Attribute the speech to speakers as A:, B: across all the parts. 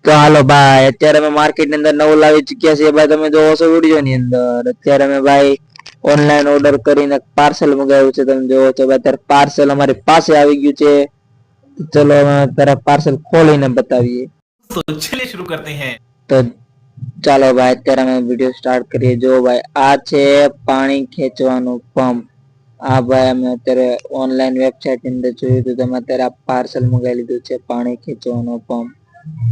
A: તો હાલો ભાઈ, અત્યારે અમે માર્કેટ ની અંદર નવું લાવી ચુક્યા છીએ ભાઈ. તમે જોવો છો વિડીયો ની અંદર. અત્યારે અમે ભાઈ ઓનલાઈન ઓર્ડર કરીને પાર્સલ મંગાવ્યું છે. તમે જોવો છો ભાઈ, અત્યારે પાર્સલ અમારી પાસે આવી ગયું છે. ચલો અત્યારે પાર્સલ ખોલીને બતાવીએ.
B: તો ચલિए शुरू करते हैं.
A: તો ચાલો ભાઈ, અત્યારે અમે વિડીયો સ્ટાર્ટ કરીએ. જો ભાઈ, આ છે પાણી ખેંચવાનું પંપ. આ ભાઈ અમે અત્યારે ઓનલાઈન વેબસાઇટ ની અંદર જોયું હતું. તમે અત્યારે આ પાર્સલ મંગાવી લીધું છે, પાણી ખેંચવાનો પંપ.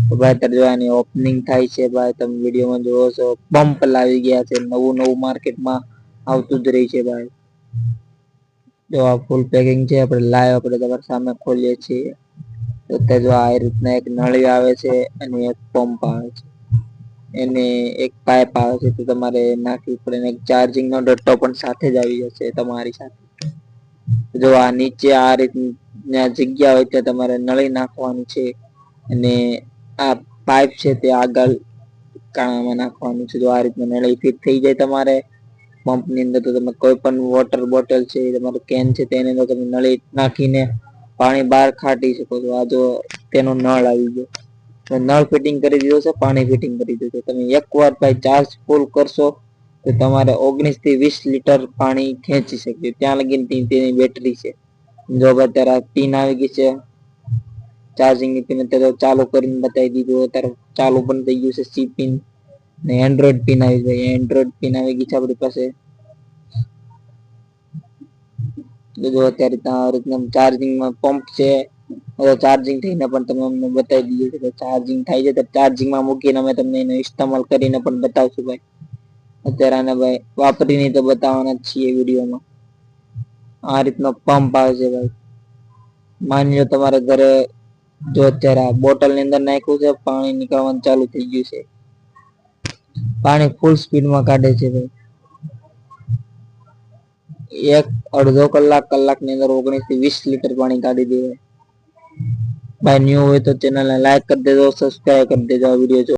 A: તો ભાઈ અત્યારે જો આની ઓપનિંગ થાય છે ભાઈ. તમે વિડીયોમાં જોવો છો, પંપ લાવી ગયા છે. નવું નવું માર્કેટમાં આવતું જ રહી છે ભાઈ. જો આ ફૂલ પેકિંગ છે. આપણે લાઈવ આપણે તમારી સામે ખોલીએ છીએ. તો અત્યારે જો આ રીતના એક નળી આવે છે અને એક પંપ આવે છે. એને એક પાઇપ આવે છે, તો તમારે નાખવી પડે. એક ચાર્જિંગ નો ડટ્ટો પણ સાથે જ આવી જશે તમારી સાથે. જો આ નીચે આ રીતના જગ્યા હોય ત્યાં તમારે નળી નાખવાની છે અને આ પાઇપ છે તે આગળ કાણામાં નાખવાનું છે. જો આ રીતના નળી ફિટ થઈ જાય તમારે પંપ ની અંદર, તો તમે કોઈ પણ વોટર બોટલ છે, તમારું કેન છે, તેની અંદર તમે નળી નાખીને પાણી બહાર કાઢી શકો છો. આ જો તેનો નળ આવી ગયો. નળ ફિટિંગ કરી દીધો છે, પાણી ફિટિંગ કરી દીધું. તમે એકવાર ભાઈ ચાર્જ ફૂલ કરશો તો તમારે 19 થી 20 લીટર પાણી ખેંચી શકે. ત્યાં લગી તેની બેટરી છે. જો અત્યારે પિન આવી ગઈ છે ચાર્જિંગ ની પિન. અત્યારે ચાલુ કરીને બતાવી દીધું. અત્યારે ચાલુ પણ થઈ ગયું છે. સી પિન ને એન્ડ્રોઈડ પિન આવી ગઈ. એન્ડ્રોઈડ પિન આવી ગઈ છે આપણી પાસે. જો અત્યારે આ રીતના ચાર્જિંગમાં પંપ છે. ચાર્જિંગ થઈને પણ તમે અમને બતાવી દીધું છે. ચાર્જિંગ થાય છે તો ચાર્જિંગમાં મૂકીને અમે તમને એનો ઇસ્તેમાલ કરીને પણ બતાવશું ભાઈ. અત્યારે આને ભાઈ વાપરીને તો બતાવવાના જ છીએ વિડીયોમાં. આ રીતનો પંપ આવે છે ભાઈ. માની લો તમારા ઘરે જો અત્યારે આ બોટલ ની અંદર નાખ્યું છે, પાણી નીકળવાનું ચાલુ થઈ ગયું છે. પાણી ફૂલ સ્પીડમાં કાઢે છે ભાઈ. એક અડધો કલાક ની અંદર 19 થી 20 લીટર પાણી કાઢી દે ભાઈ. ન્યુ હોય તો ચેનલને લાઈક કરી દેજો, સબસ્ક્રાઇબ કરી દેજો. આ વિડીયો